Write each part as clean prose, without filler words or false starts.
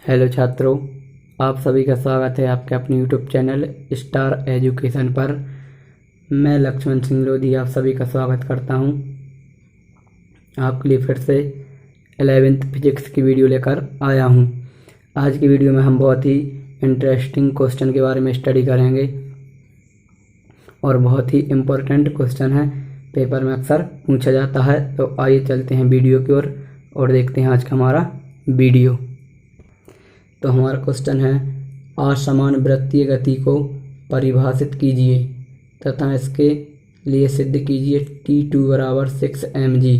Hello छात्रों, आप सभी का स्वागत है आपके अपने यूट्यूब चैनल स्टार एजुकेशन पर। मैं लक्ष्मण सिंह लोधी आप सभी का स्वागत करता हूं। आपके लिए फिर से 11th फिजिक्स की वीडियो लेकर आया हूं। आज की वीडियो में हम बहुत ही इंटरेस्टिंग क्वेश्चन के बारे में स्टडी करेंगे और बहुत ही इम्पोर्टेंट क्वेश्चन है, पेपर में अक्सर पूछा जाता है। तो आइए चलते हैं वीडियो की ओर और देखते हैं आज का हमारा वीडियो। तो हमारा क्वेश्चन है, असमान वृत्तीय गति को परिभाषित कीजिए तथा इसके लिए सिद्ध कीजिए T2 बराबर 6 mg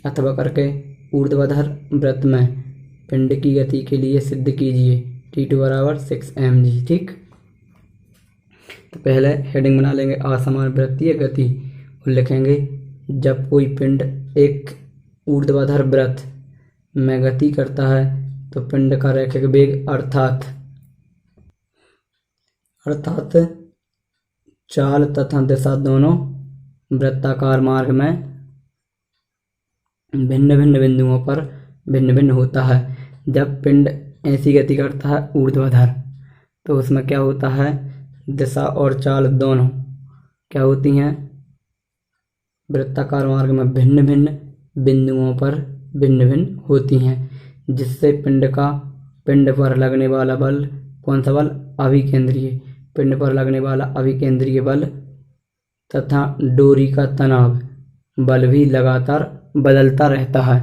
अथवा करके ऊर्ध्वाधर वृत्त में पिंड की गति के लिए सिद्ध कीजिए T2 बराबर 6 mg। ठीक, तो पहले हेडिंग बना लेंगे असमान वृत्तीय गति और लिखेंगे जब कोई पिंड एक ऊर्ध्वाधर वृत्त में गति करता है तो पिंड का रैखिक वेग अर्थात चाल तथा दिशा दोनों वृत्ताकार मार्ग में भिन्न भिन्न बिंदुओं पर भिन्न भिन्न होता है। जब पिंड ऐसी गति करता है ऊर्ध्वाधर तो उसमें क्या होता है, दिशा और चाल दोनों क्या होती हैं, वृत्ताकार मार्ग में भिन्न भिन्न बिंदुओं पर भिन्न भिन्न होती हैं, जिससे पिंड पर लगने वाला बल, कौन सा बल, अभिकेंद्रीय, पिंड पर लगने वाला अभिकेंद्रीय बल तथा डोरी का तनाव बल भी लगातार बदलता रहता है।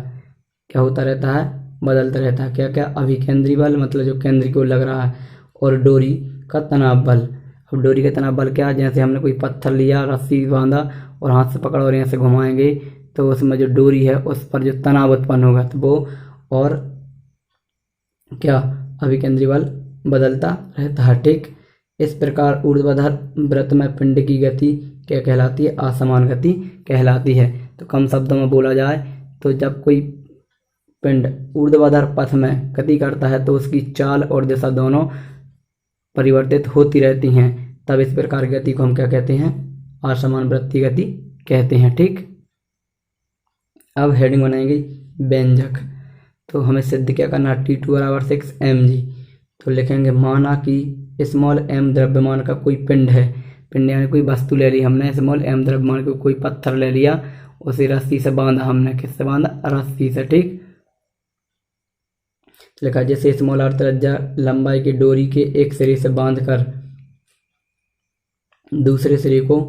क्या होता रहता है, बदलता रहता है। क्या क्या, अभिकेंद्रीय बल मतलब जो केंद्र की ओर लग रहा है, और डोरी का तनाव बल। अब डोरी का तनाव बल क्या है, जैसे हमने कोई पत्थर लिया, रस्सी बांधा और हाथ से पकड़ और यहाँ से घुमाएंगे तो उसमें जो डोरी है उस पर जो तनाव उत्पन्न होगा तो वो, और क्या, अभिकेंद्रीय बल बदलता रहता है। ठीक, इस प्रकार ऊर्ध्वाधर वृत्त में पिंड की गति क्या कहलाती है, असमान गति कहलाती है। तो कम शब्दों में बोला जाए तो जब कोई पिंड ऊर्ध्वाधर पथ में गति करता है तो उसकी चाल और दिशा दोनों परिवर्तित होती रहती हैं, तब इस प्रकार की गति को हम क्या कहते हैं, असमान वृत्तीय गति कहते हैं। ठीक, अब हेडिंग बनाएंगे व्यंजक। तो हमें सिद्ध क्या करना है, T2 बराबर 6 mg। तो लिखेंगे माना कि स्मॉल m द्रव्यमान का कोई पिंड है, पिंड यानी कोई वस्तु ले ली हमने, स्मॉल m द्रव्यमान का कोई पत्थर ले लिया, उसे रस्सी से बांधा हमने, किससे बांधा, रस्सी से। ठीक, लिखा जैसे स्मॉल r त्रिज्या लंबाई की डोरी के एक सिरे से बांधकर दूसरे सिरे को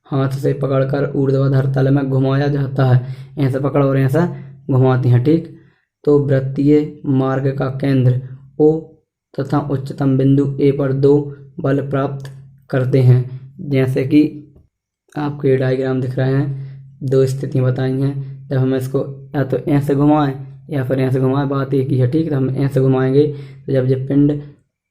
हाथ से पकड़कर ऊर्ध्वाधर तल में घुमाया जाता है, ऐसे पकड़ और ऐसा घुमाते हैं। ठीक, तो वृत्तीय मार्ग का केंद्र O तथा उच्चतम बिंदु A पर दो बल प्राप्त करते हैं। जैसे कि आपको ये डायग्राम दिख रहे हैं, दो स्थितियां बताई हैं। जब हम इसको या तो ऐसे घुमाएं या फिर ऐसे घुमाएं, बात एक ही है। ठीक, तो हम ऐसे घुमाएंगे तो जब पिंड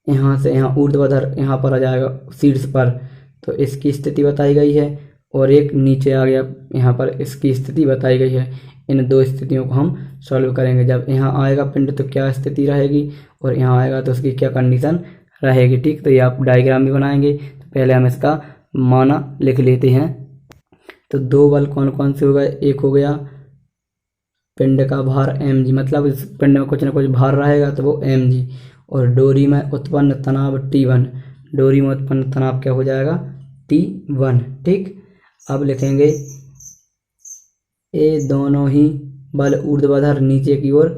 यहाँ से यहाँ ऊर्ध्वाधर यहाँ पर आ जाएगा शीर्ष पर, तो इसकी स्थिति बताई गई है, और एक नीचे आ गया यहाँ पर, इसकी स्थिति बताई गई है। इन दो स्थितियों को हम सॉल्व करेंगे। जब यहाँ आएगा पिंड तो क्या स्थिति रहेगी, और यहाँ आएगा तो उसकी क्या कंडीशन रहेगी। ठीक, तो ये आप डायग्राम भी बनाएंगे। तो पहले हम इसका माना लिख लेते हैं। तो दो बल कौन कौन से हो गए, एक हो गया पिंड का भार mg, मतलब इस पिंड में कुछ ना कुछ भार रहेगा तो वो mg, और डोरी में उत्पन्न तनाव T1, डोरी में उत्पन्न तनाव क्या हो जाएगा, T1। ठीक, अब लिखेंगे ये दोनों ही बल ऊर्ध्वाधर नीचे की ओर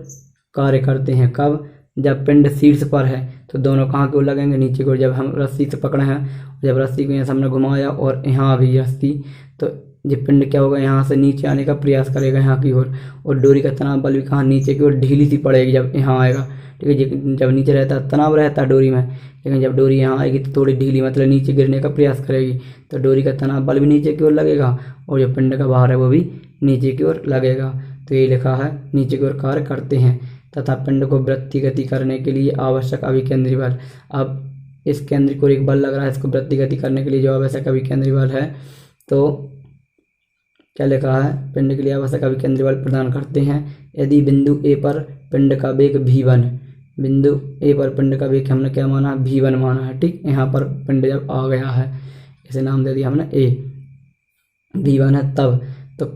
कार्य करते हैं। कब, जब पिंड शीर्ष पर है तो दोनों कहाँ की ओर लगेंगे, नीचे की ओर। जब हम रस्सी से पकड़े हैं, जब रस्सी को यहाँ से हमने घुमाया और यहाँ भी रस्सी, तो ये पिंड क्या होगा, यहाँ से नीचे आने का प्रयास करेगा यहाँ की ओर, और डोरी का तनाव बल भी कहाँ, नीचे की ओर ढीली सी पड़ेगी जब यहाँ आएगा। ठीक है, जब नीचे रहता है तनाव रहता है डोरी में, लेकिन जब डोरी यहाँ आएगी तो थोड़ी ढीली, मतलब नीचे गिरने का प्रयास करेगी, तो डोरी का तनाव बल भी नीचे की ओर लगेगा और जो पिंड का भार है वो भी नीचे की ओर लगेगा। तो ये लिखा है नीचे की ओर कार्य करते हैं तथा पिंड को वृत्तीय गति करने के लिए आवश्यक अभिकेंद्रीय बल। अब इस केंद्र को एक बल लग रहा है, इसको वृत्तीय गति करने के लिए जो आवश्यक अभिकेंद्रीय बल है, तो क्या लिखा है, पिंड के लिए आवश्यक अभिकेंद्रीय बल प्रदान करते हैं यदि बिंदु A पर पिंड का वेग v1, बिंदु A पर पिंड का वेग हमने क्या माना, v1 माना है। ठीक, यहाँ पर पिंड जब आ गया है, इसे नाम दे दिया हमने A, v1 है तब, तो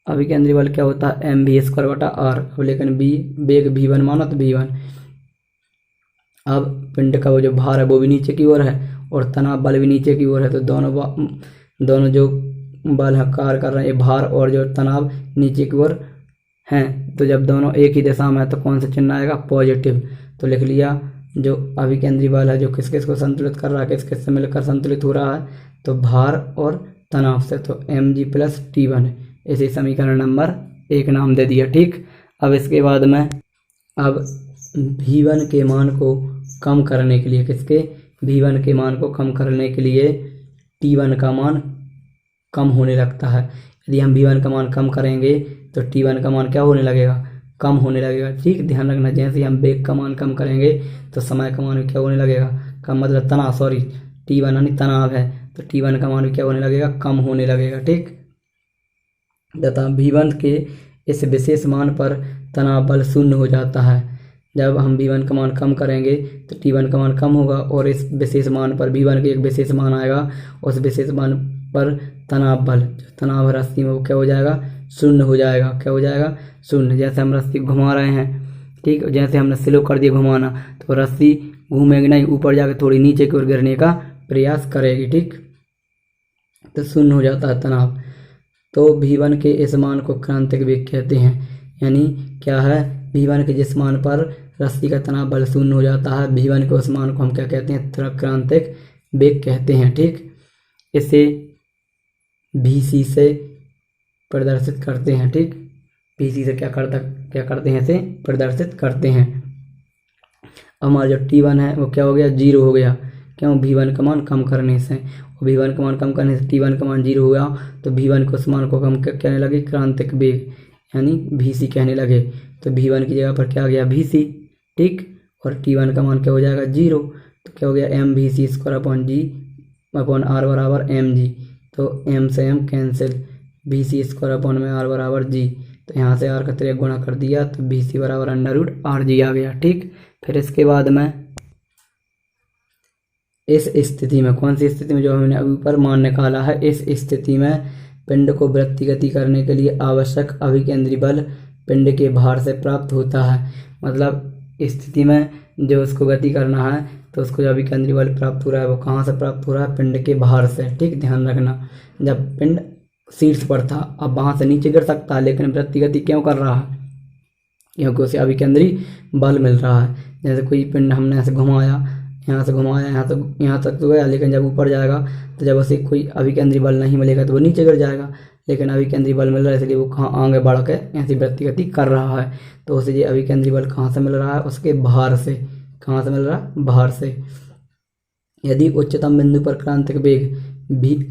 अभिकेंद्रीय बल क्या होता है, mv² बटा r। अब लेकिन b वेग v1 माना तो v1, अब पिंड का वो जो भार है वो भी नीचे की ओर है और तनाव बल भी नीचे की ओर है, तो दोनों जो बल है कार्य कर रहे हैं, ये भार और जो तनाव नीचे की ओर हैं। तो जब दोनों एक ही दिशा में है तो कौन सा चिन्ह आएगा? पॉजिटिव। तो लिख लिया जो अभिकेंद्री बल है जो किस किस को संतुलित कर रहा है, किस किस से मिलकर संतुलित हो रहा है, तो भार और तनाव से, तो mg प्लस T1 इसे समीकरण नंबर 1 नाम दे दिया। ठीक, अब इसके बाद में अब V1 के मान को कम करने के लिए, किसके? V1 के मान को कम करने के लिए T1 का मान कम होने लगता है। यदि हम V1 का मान कम करेंगे तो T1 का मान क्या होने लगेगा? कम होने लगेगा। ठीक, ध्यान रखना, जैसे ही हम वेग का मान कम करेंगे तो समय का मान भी क्या होने लगेगा? कम, मतलब तनाव, सॉरी T1 यानी तनाव है, तो T1 का मान भी क्या होने लगेगा? कम होने लगेगा। ठीक, तथा V1 के इस विशेष मान पर तनाव बल शून्य हो जाता है। जब हम V1 का मान कम करेंगे तो T1 का मान कम होगा और इस विशेष मान पर V1 के एक विशेष मान आएगा, उस विशेष मान पर तनाव बल, जो तनाव राशि में वो क्या हो जाएगा? शून्य हो जाएगा। क्या हो जाएगा? शून्य। जैसे हम रस्सी घुमा रहे हैं, ठीक, जैसे हमने स्लो कर दिया घुमाना, तो रस्सी घूमेगी नहीं, ऊपर जाकर थोड़ी नीचे की ओर गिरने का प्रयास करेगी। ठीक, तो शून्य हो जाता है तनाव। तो V1 के इस मान को क्रांतिक वेग कहते हैं। यानी क्या है? V1 के जिस मान पर रस्सी का तनाव बल शून्य हो जाता है, V1 के उस मान को हम क्या कहते हैं? क्रांतिक वेग कहते हैं। ठीक, इसे Vc से प्रदर्शित करते हैं। ठीक, Vc से क्या करते हैं? इसे प्रदर्शित करते हैं। हमारा जो T1 है वो क्या हो गया? 0 हो गया। क्यों? V1 का मान कम करने से। V1 का मान कम करने से T1 का मान 0 हो गया, तो V1 को उस मान को कम कहने लगे क्रांतिक वेग, यानी Vc कहने लगे। तो V1 की जगह पर क्या आ गया? Vc। ठीक, और T1 का मान क्या हो जाएगा? 0। तो क्या हो गया? mVc² upon G upon R बराबर mg। तो m से m कैंसिल, Vc² अपॉन में R बराबर G। तो यहाँ से R का 3 गुणा कर दिया तो Vc बराबर √RG आ गया। ठीक, फिर इसके बाद में इस स्थिति में, कौन सी स्थिति में? जो हमने अभी ऊपर मान निकाला है, इस स्थिति में पिंड को वृत्ति गति करने के लिए आवश्यक अभिकेंद्री बल पिंड के भार से प्राप्त होता है। मतलब स्थिति में जो उसको गति करना है तो उसको जो अभिकेंद्री बल प्राप्त हो रहा है वो कहाँ से प्राप्त हो रहा है? पिंड के भार से। ठीक, ध्यान रखना, जब पिंड शीर्ष पर था, अब वहां से नीचे गिर सकता है, लेकिन वृत्ति गति क्यों कर रहा है? क्योंकि उसे अभिकेंद्री बल मिल रहा है। जैसे कोई पिंड हमने ऐसे घुमाया, यहाँ से घुमाया, यहाँ तक तो गया, लेकिन जब ऊपर जाएगा तो जब उसे कोई अभिकेंद्री बल नहीं मिलेगा तो वो नीचे गिर जाएगा। लेकिन अभिकेंद्री बल मिल रहा है, इसलिए वो कहाँ आगे बढ़ के ऐसी वृत्ति गति कर रहा है। तो उसे ये अभिकेंद्री बल कहाँ से मिल रहा है? उसके भार से। कहाँ से मिल रहा है? भार से। यदि उच्चतम बिंदु पर क्रांतिक वेग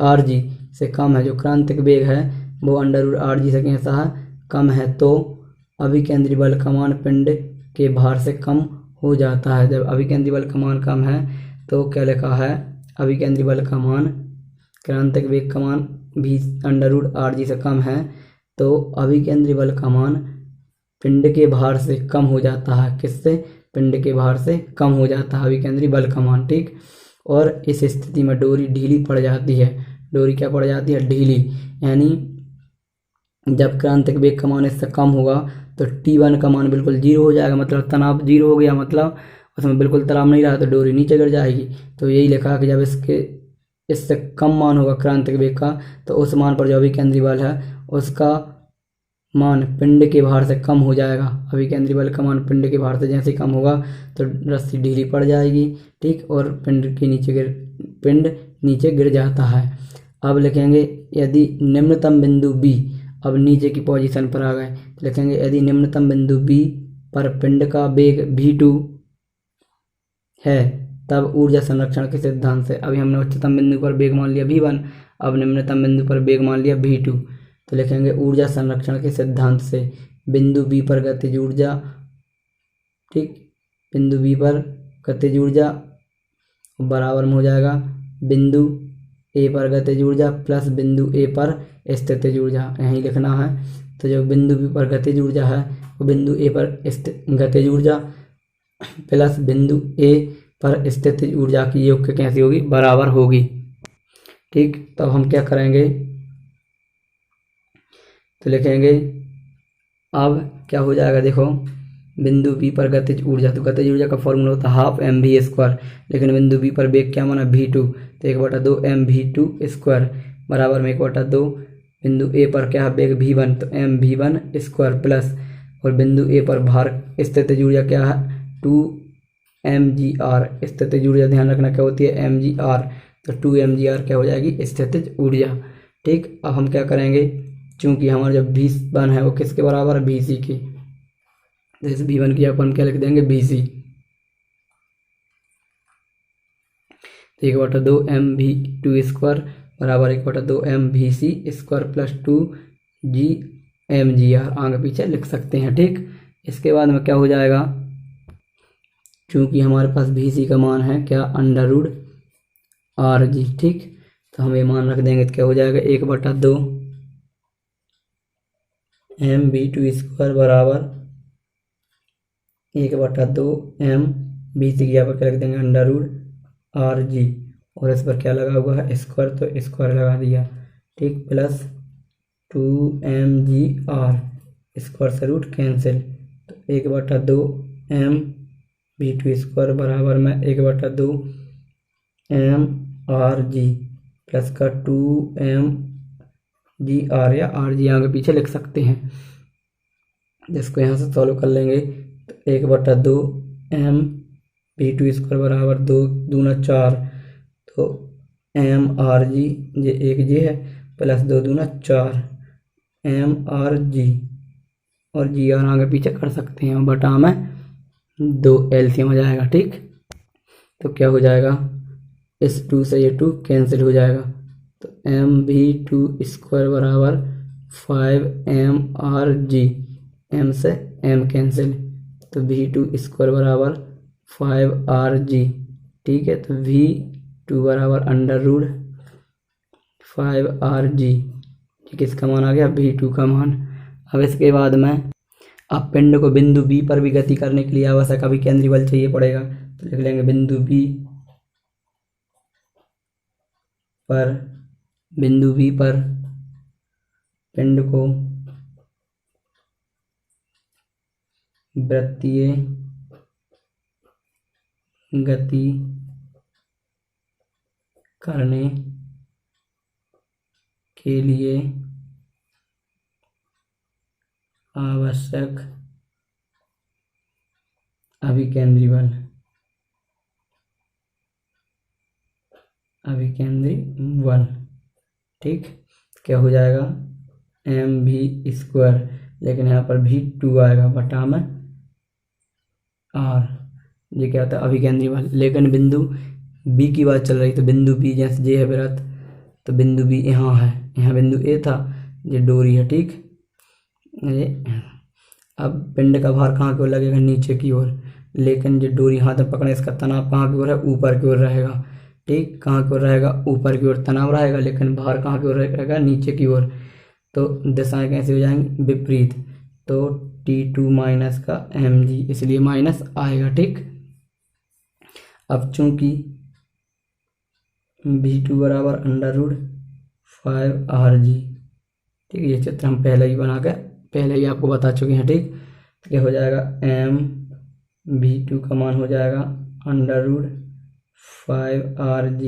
Rg से कम है, जो क्रांतिक वेग है वो √Rg से कैसा है? कम है, तो अभिकेंद्री बल का मान पिंड के भार से कम हो जाता है। जब अभिकेंद्री बल का मान कम है तो क्या लिखा है? अभिकेंद्री बल का मान, क्रांतिक वेग का मान भी √Rg से कम है, तो अभिकेंद्री बल का मान पिंड के भार से कम हो जाता है। किससे? पिंड के भार से कम हो जाता है अभिकेंद्री बल का मान। ठीक, और इस स्थिति में डोरी ढीली पड़ जाती है। डोरी क्या पड़ जाती है? ढीली। यानी जब क्रांतिक वेग का मान इससे कम होगा तो T1 का मान बिल्कुल 0 हो जाएगा, मतलब तनाव 0 हो गया, मतलब उसमें बिल्कुल तनाव नहीं रहा, तो डोरी नीचे गिर जाएगी। तो यही लिखा कि जब इससे कम मान होगा क्रांतिक वेग का, तो उस मान पर जो अभिकेंद्री बल है उसका मान पिंड के भार से कम हो जाएगा। अभिकेंद्री बल का मान पिंड के भार से जैसे कम होगा तो रस्सी ढीली पड़ जाएगी। ठीक, और पिंड नीचे गिर जाता है। अब लिखेंगे यदि निम्नतम बिंदु B, अब नीचे की पोजीशन पर आ गए, तो लिखेंगे यदि निम्नतम बिंदु B पर पिंड का वेग V2 है, तब ऊर्जा संरक्षण के सिद्धांत से, अभी हमने उच्चतम बिंदु पर वेग मान लिया V1, अब निम्नतम बिंदु पर वेग मान लिया V2, तो लिखेंगे ऊर्जा संरक्षण के सिद्धांत से बिंदु B पर गतिज ऊर्जा, ठीक, बिंदु B पर गतिज ऊर्जा बराबर में हो जाएगा बिंदु A पर गतिज ऊर्जा प्लस बिंदु A पर स्थितिज ऊर्जा, यही लिखना है। तो जो बिंदु B पर गतिज ऊर्जा है वो बिंदु A पर गतिज ऊर्जा प्लस बिंदु A पर स्थितिज ऊर्जा की योग कैसी होगी? बराबर होगी। ठीक, तब हम क्या करेंगे? तो लिखेंगे अब क्या हो जाएगा, देखो बिंदु बी पर गतिज ऊर्जा, तो गतिज ऊर्जा का फॉर्मूला होता है हाफ एम वी स्क्वायर, लेकिन बिंदु बी पर वेग क्या माना v2, तो 1/2 mv2 स्क्वायर बराबर में 1/2 बिंदु ए पर क्या है वेग v1, तो mv1 स्क्वायर प्लस, और बिंदु ए पर भार स्थितिज ऊर्जा क्या है 2 mgr, स्थितिज ऊर्जा ध्यान रखना क्या होती है mgr, तो 2 mgr क्या हो जाएगी स्थितिज ऊर्जा। ठीक, अब हम क्या करेंगे, चूंकि हमारा जो v1 है वो किसके बराबर है vc की, तो इस v1 की अपन क्या लिख देंगे vc, 1/2 mv2 स्क्वायर बराबर 1/2 mvc square plus 2 g mgr, आगे पीछे लिख सकते हैं। ठीक, इसके बाद में क्या हो जाएगा, चूंकि हमारे पास vc का मान है क्या √rg, ठीक, तो हम ये मान रख देंगे तो क्या हो जाएगा 1/2 mv2 स्क्वायर बराबर 1/2 mvc की यहाँ पर क्या लिख देंगे √rg, और इस पर क्या लगा हुआ है स्क्वायर, तो स्क्वायर लगा दिया। ठीक, प्लस 2 mgr स्क्वायर से रूट कैंसिल, तो 1/2 mv2 स्क्वायर बराबर में 1/2 mrg प्लस का 2 mgr या rg आगे पीछे लिख सकते हैं, जिसको यहाँ से सॉल्व कर लेंगे तो 1/2 mv2 स्क्वायर बराबर 2 दूना 4, तो mrg ये एक जी है प्लस 2 दूना 4 mrg, और जी आर आगे पीछे कर सकते हैं, बटा में 2 एलसीएम हो जाएगा। ठीक, तो क्या हो जाएगा, इस 2 से ये 2 कैंसिल हो जाएगा, तो mv2 स्क्वायर बराबर 5 mrg, m से m कैंसिल, तो v2 स्क्वायर बराबर 5rg। ठीक है, तो v2 बराबर √5rg, ठीक, इसका मान आ गया v2 का मान। अब इसके बाद में अब पिंड को बिंदु बी पर भी गति करने के लिए आवश्यक अभिकेंद्री बल चाहिए पड़ेगा, तो लिख लेंगे बिंदु बी पर पिंड को वृत्तीय गति करने के लिए आवश्यक अभिकेंद्री बल, ठीक, क्या हो जाएगा mv स्क्वायर, लेकिन यहाँ पर v2 आएगा बटा में r, ये क्या होता है अभिकेंद्री बल। लेकिन बिंदु बी की बात चल रही, तो बिंदु बी जैसे जे है वृत्त, तो बिंदु बी यहाँ है, यहाँ बिंदु ए था, ये डोरी है। ठीक, ये अब पिंड का भार कहाँ की ओर लगेगा नीचे की ओर, लेकिन जो डोरी हाथ में पकड़े इसका तनाव कहाँ की ओर है ऊपर की ओर रहेगा। ठीक, कहाँ की ओर रहेगा ऊपर की ओर तनाव रहेगा, लेकिन भार कहाँ की ओर रहेगा नीचे की ओर, तो दिशाएं कैसे हो जाएंगी विपरीत, तो T2 माइनस का mg, इसलिए माइनस आएगा। ठीक, अब चूंकि v2 बराबर √5rg, ठीक, ये चित्र हम पहले ही आपको बता चुके हैं। ठीक, तो क्या हो जाएगा v2 का मान हो जाएगा √5rg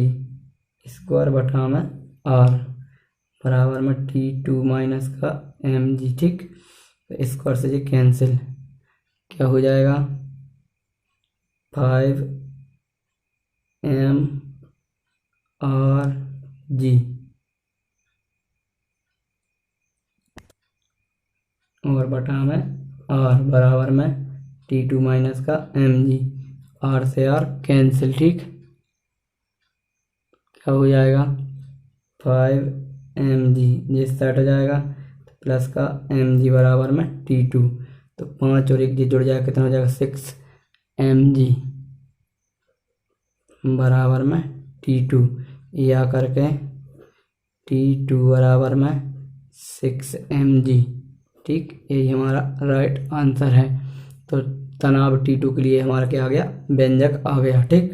स्क्वायर बटा में r बराबर में T2 माइनस का mg। ठीक, तो स्क्वायर से ये कैंसिल, क्या हो जाएगा 5 mrg और बटा में r बराबर में T2 माइनस का mg, r से r कैंसिल। ठीक, क्या हो जाएगा 5 mg, ये सेट हो जाएगा, प्लस का mg बराबर में T2, तो 5 और 1 जी जुड़ जाएगा, कितना हो जाएगा 6 mg बराबर में T2, या करके T2 बराबर में 6 mg। ठीक, यही हमारा राइट आंसर है। तो तनाव T2 के लिए हमारा क्या आ गया, व्यंजक आ गया। ठीक,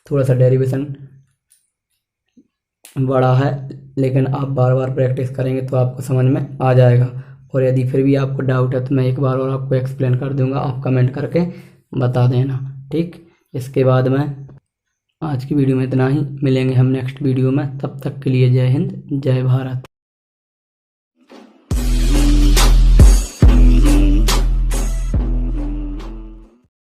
थोड़ा सा डेरिवेशन बड़ा है, लेकिन आप बार बार प्रैक्टिस करेंगे तो आपको समझ में आ जाएगा। और यदि फिर भी आपको डाउट है तो मैं एक बार और आपको एक्सप्लेन कर दूंगा, आप कमेंट करके बता देना। ठीक, इसके बाद में आज की वीडियो में इतना ही, मिलेंगे हम नेक्स्ट वीडियो में, तब तक के लिए जय हिंद जय भारत।